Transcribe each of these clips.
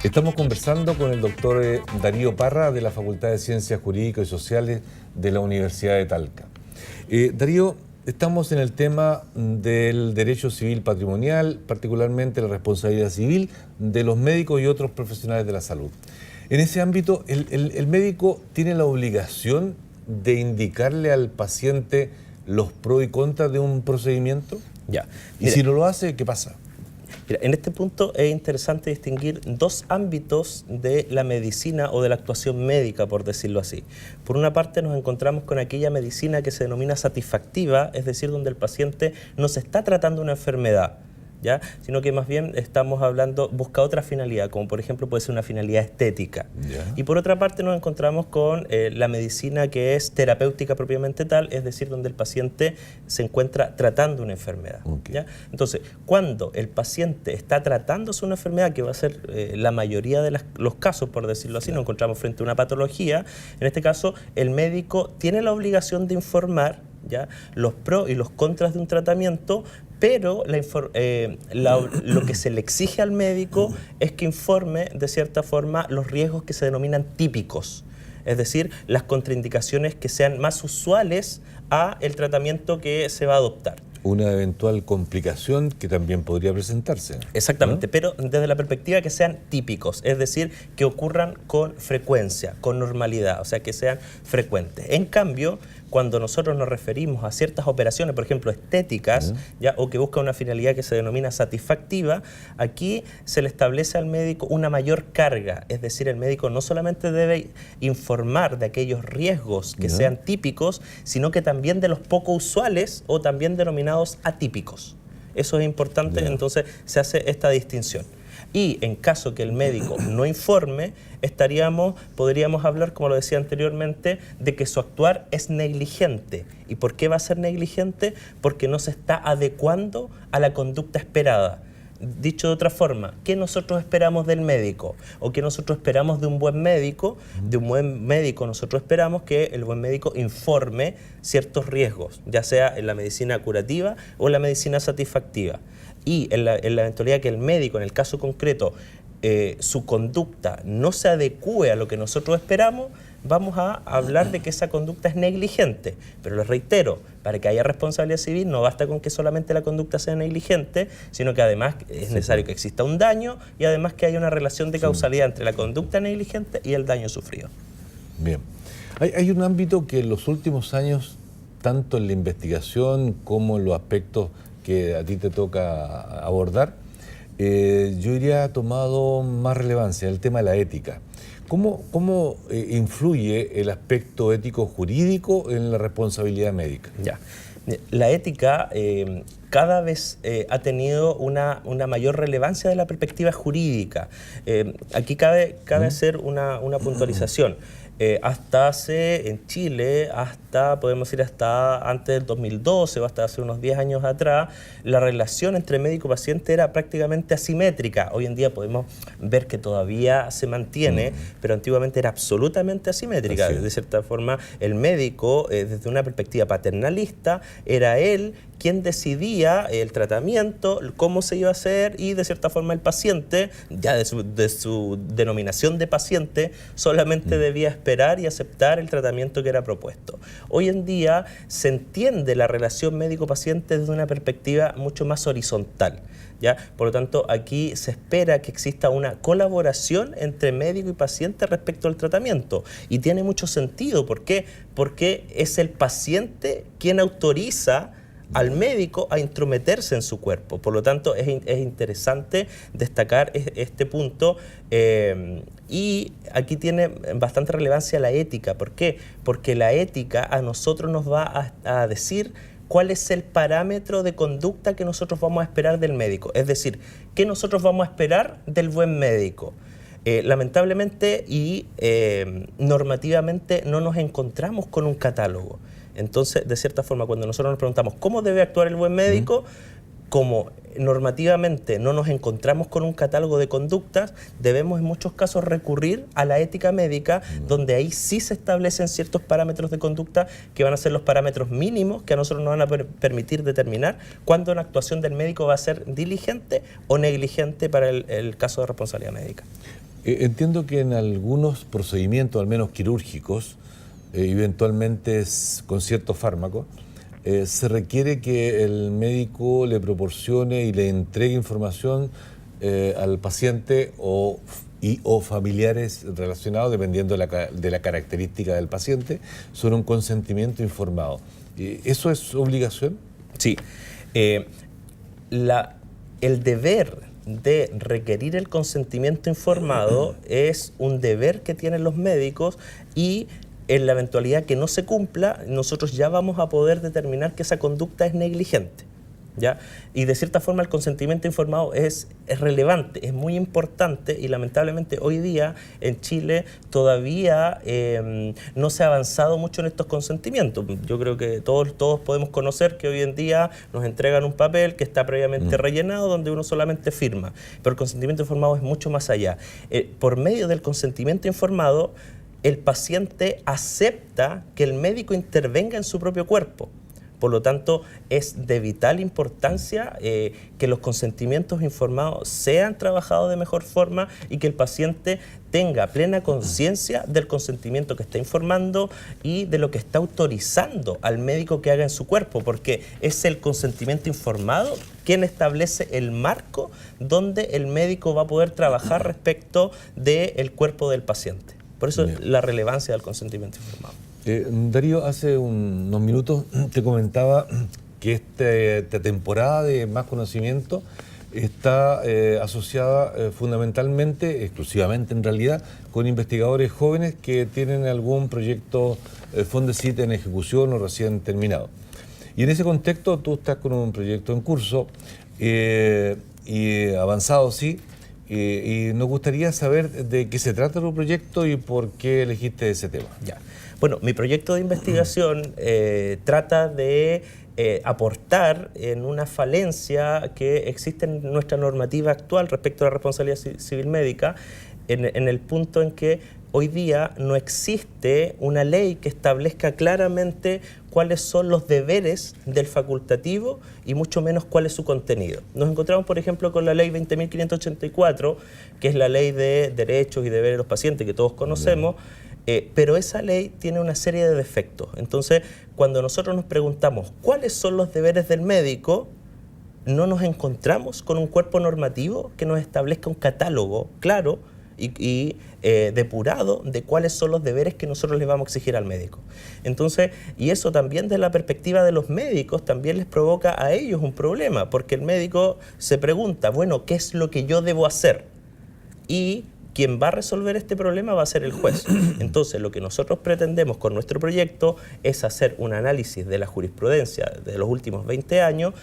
Estamos conversando con el doctor Darío Parra de la Facultad de Ciencias Jurídicas y Sociales de la Universidad de Talca. Darío, estamos en el tema del derecho civil patrimonial, particularmente la responsabilidad civil de los médicos y otros profesionales de la salud. En ese ámbito, ¿el médico tiene la obligación de indicarle al paciente los pros y contras de un procedimiento? Ya. Y si no lo hace, ¿qué pasa? Mira, en este punto es interesante distinguir dos ámbitos de la medicina o de la actuación médica, por decirlo así. Por una parte nos encontramos con aquella medicina que se denomina satisfactiva, es decir, donde el paciente no se está tratando una enfermedad, ¿ya? Sino que más bien estamos hablando, busca otra finalidad, como por ejemplo puede ser una finalidad estética. ¿Ya? Y por otra parte nos encontramos con la medicina que es terapéutica propiamente tal, es decir, donde el paciente se encuentra tratando una enfermedad. Okay. ¿Ya? Entonces, cuando el paciente está tratándose una enfermedad, que va a ser la mayoría de los casos, por decirlo así, nos encontramos frente a una patología, en este caso el médico tiene la obligación de informar, ¿ya?, los pros y los contras de un tratamiento, pero lo que se le exige al médico es que informe, de cierta forma, los riesgos que se denominan típicos, es decir, las contraindicaciones que sean más usuales a el tratamiento que se va a adoptar. Una eventual complicación que también podría presentarse. Exactamente, ¿no? pero desde la perspectiva que sean típicos, es decir, que ocurran con frecuencia, con normalidad, o sea, que sean frecuentes. En cambio, cuando nosotros nos referimos a ciertas operaciones, por ejemplo, estéticas, ¿ya?, o que buscan una finalidad que se denomina satisfactiva, aquí se le establece al médico una mayor carga, es decir, el médico no solamente debe informar de aquellos riesgos que sean típicos, sino que también de los poco usuales o también denominados atípicos. Eso es importante, entonces se hace esta distinción. Y en caso que el médico no informe, podríamos hablar, como lo decía anteriormente, de que su actuar es negligente. ¿Y por qué va a ser negligente? Porque no se está adecuando a la conducta esperada. Dicho de otra forma, ¿qué nosotros esperamos del médico? ¿O qué nosotros esperamos de un buen médico? De un buen médico nosotros esperamos que el buen médico informe ciertos riesgos, ya sea en la medicina curativa o en la medicina satisfactiva. Y en la eventualidad que el médico, en el caso concreto, su conducta no se adecue a lo que nosotros esperamos, vamos a hablar de que esa conducta es negligente. Pero les reitero, para que haya responsabilidad civil no basta con que solamente la conducta sea negligente, sino que además es necesario que exista un daño y además que haya una relación de causalidad entre la conducta negligente y el daño sufrido. Bien. Hay un ámbito que en los últimos años, tanto en la investigación como en los aspectos que a ti te toca abordar, yo diría ha tomado más relevancia, el tema de la ética. ¿Cómo influye el aspecto ético-jurídico en la responsabilidad médica? Ya. La ética cada vez ha tenido una mayor relevancia de la perspectiva jurídica. Aquí cabe hacer una puntualización. Hasta hace, en Chile, podemos decir hasta antes del 2012 o hasta hace unos 10 años atrás, la relación entre médico y paciente era prácticamente asimétrica. Hoy en día podemos ver que todavía se mantiene, pero antiguamente era absolutamente asimétrica. De cierta forma, el médico, desde una perspectiva paternalista, era él quien decidía el tratamiento, cómo se iba a hacer, y de cierta forma el paciente, ya de su denominación de paciente, solamente debía esperar y aceptar el tratamiento que era propuesto. Hoy en día se entiende la relación médico-paciente desde una perspectiva mucho más horizontal, ¿ya? Por lo tanto, aquí se espera que exista una colaboración entre médico y paciente respecto al tratamiento. Y tiene mucho sentido. ¿Por qué? Porque es el paciente quien autoriza al médico a intrometerse en su cuerpo. Por lo tanto, es interesante destacar este punto, y aquí tiene bastante relevancia la ética. ¿Por qué? Porque la ética a nosotros nos va a decir cuál es el parámetro de conducta que nosotros vamos a esperar del médico. Es decir, ¿qué nosotros vamos a esperar del buen médico? Lamentablemente y normativamente no nos encontramos con un catálogo. Entonces, de cierta forma, cuando nosotros nos preguntamos cómo debe actuar el buen médico, como normativamente no nos encontramos con un catálogo de conductas, debemos en muchos casos recurrir a la ética médica, donde ahí sí se establecen ciertos parámetros de conducta que van a ser los parámetros mínimos que a nosotros nos van a permitir determinar cuándo una actuación del médico va a ser diligente o negligente para el caso de responsabilidad médica. Entiendo que en algunos procedimientos, al menos quirúrgicos, eventualmente con ciertos fármacos, se requiere que el médico le proporcione y le entregue información al paciente o familiares relacionados, dependiendo de la característica del paciente, sobre un consentimiento informado. ¿Eso es obligación? Sí. El deber de requerir el consentimiento informado es un deber que tienen los médicos, y en la eventualidad que no se cumpla, nosotros ya vamos a poder determinar que esa conducta es negligente, ¿ya? Y de cierta forma el consentimiento informado es relevante, es muy importante, y lamentablemente hoy día en Chile todavía no se ha avanzado mucho en estos consentimientos. Yo creo que todos podemos conocer que hoy en día nos entregan un papel que está previamente rellenado, donde uno solamente firma, pero el consentimiento informado es mucho más allá. Por medio del consentimiento informado, el paciente acepta que el médico intervenga en su propio cuerpo. Por lo tanto, es de vital importancia que los consentimientos informados sean trabajados de mejor forma y que el paciente tenga plena conciencia del consentimiento que está informando y de lo que está autorizando al médico que haga en su cuerpo, porque es el consentimiento informado quien establece el marco donde el médico va a poder trabajar respecto del cuerpo del paciente. Por eso la relevancia del consentimiento informado. Darío, hace unos minutos te comentaba que esta temporada de Más Conocimiento está asociada fundamentalmente, exclusivamente en realidad, con investigadores jóvenes que tienen algún proyecto Fondesit en ejecución o recién terminado. Y en ese contexto tú estás con un proyecto en curso y avanzado, sí. Y nos gustaría saber de qué se trata tu proyecto y por qué elegiste ese tema. Ya. Bueno, mi proyecto de investigación trata de aportar en una falencia que existe en nuestra normativa actual respecto a la responsabilidad civil médica, en el punto en que hoy día no existe una ley que establezca claramente cuáles son los deberes del facultativo y mucho menos cuál es su contenido. Nos encontramos, por ejemplo, con la ley 20.584, que es la ley de derechos y deberes de los pacientes que todos conocemos, pero esa ley tiene una serie de defectos. Entonces, cuando nosotros nos preguntamos cuáles son los deberes del médico, no nos encontramos con un cuerpo normativo que nos establezca un catálogo claro y depurado de cuáles son los deberes que nosotros le vamos a exigir al médico. Entonces, y eso también desde la perspectiva de los médicos también les provoca a ellos un problema, porque el médico se pregunta, bueno, ¿qué es lo que yo debo hacer? Y quien va a resolver este problema va a ser el juez. Entonces, lo que nosotros pretendemos con nuestro proyecto es hacer un análisis de la jurisprudencia de los últimos 20 años,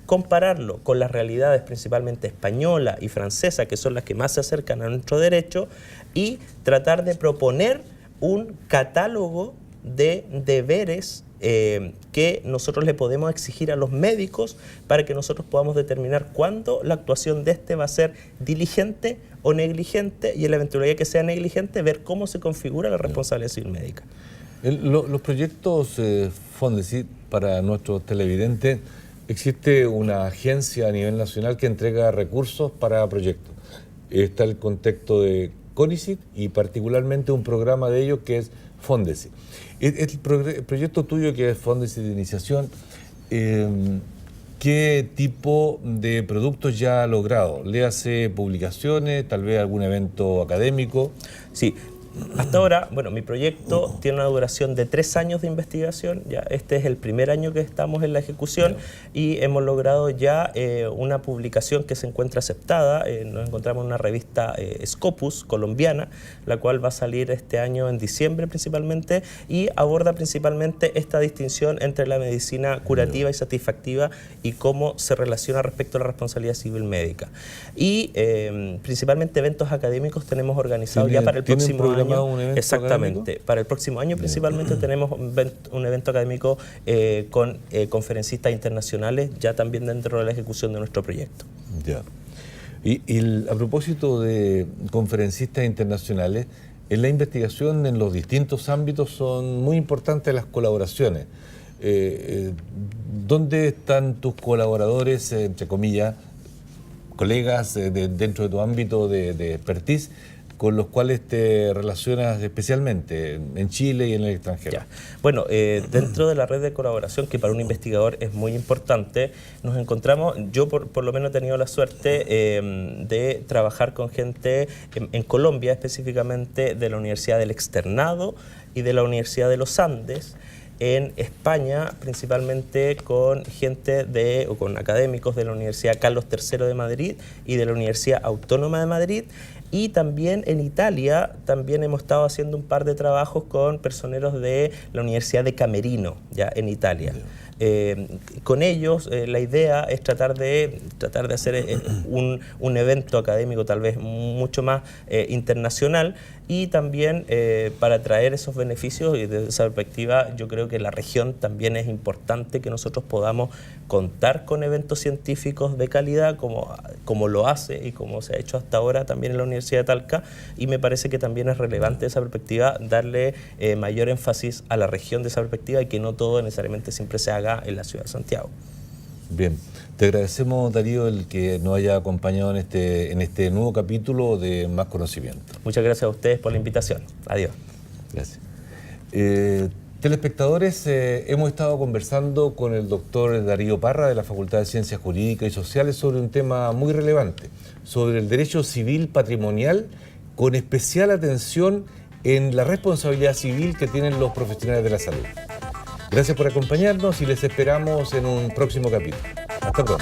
compararlo con las realidades principalmente española y francesa, que son las que más se acercan a nuestro derecho, y tratar de proponer un catálogo de deberes que nosotros le podemos exigir a los médicos para que nosotros podamos determinar cuándo la actuación de este va a ser diligente o negligente, y en la eventualidad que sea negligente, ver cómo se configura la responsabilidad civil médica. Los proyectos Fondesit, para nuestros televidentes, existe una agencia a nivel nacional que entrega recursos para proyectos. Está el contexto de CONICIT y particularmente un programa de ellos que es Fondesit. El proyecto tuyo, que es Fondesit de Iniciación, ¿qué tipo de productos ya ha logrado? ¿Le hace publicaciones, tal vez algún evento académico? Sí. Hasta ahora, bueno, mi proyecto tiene una duración de 3 años de investigación. Ya este es el primer año que estamos en la ejecución y hemos logrado ya una publicación que se encuentra aceptada. Nos encontramos en una revista Scopus colombiana, la cual va a salir este año en diciembre principalmente, y aborda principalmente esta distinción entre la medicina curativa y satisfactiva y cómo se relaciona respecto a la responsabilidad civil médica. Y principalmente eventos académicos tenemos organizados ya para el próximo año. año. un evento Exactamente. académico? Para el próximo año principalmente tenemos un evento académico con conferencistas internacionales, ya también dentro de la ejecución de nuestro proyecto. Ya. A propósito de conferencistas internacionales, en la investigación en los distintos ámbitos son muy importantes las colaboraciones. ¿Dónde están tus colaboradores, entre comillas, colegas dentro de tu ámbito de expertise, con los cuales te relacionas especialmente en Chile y en el extranjero? Ya. Bueno, dentro de la red de colaboración, que para un investigador es muy importante, nos encontramos, yo por lo menos he tenido la suerte de trabajar con gente en Colombia, específicamente de la Universidad del Externado y de la Universidad de los Andes. En España, principalmente con gente o con académicos de la Universidad Carlos III de Madrid y de la Universidad Autónoma de Madrid. Y también en Italia, también hemos estado haciendo un par de trabajos con personeros de la Universidad de Camerino, ya en Italia. Con ellos la idea es tratar de hacer un evento académico tal vez mucho más internacional, y también para traer esos beneficios, y desde esa perspectiva yo creo que la región también es importante que nosotros podamos contar con eventos científicos de calidad como lo hace y como se ha hecho hasta ahora también en la Universidad de Talca, y me parece que también es relevante esa perspectiva darle mayor énfasis a la región de esa perspectiva, y que no todo necesariamente siempre se haga en la ciudad de Santiago. Bien, te agradecemos, Darío, el que nos haya acompañado en este nuevo capítulo de Más Conocimiento. Muchas gracias a ustedes por la invitación. Adiós. Gracias. Telespectadores, hemos estado conversando con el doctor Darío Parra de la Facultad de Ciencias Jurídicas y Sociales sobre un tema muy relevante, sobre el derecho civil patrimonial, con especial atención en la responsabilidad civil que tienen los profesionales de la salud. Gracias por acompañarnos y les esperamos en un próximo capítulo. Hasta pronto.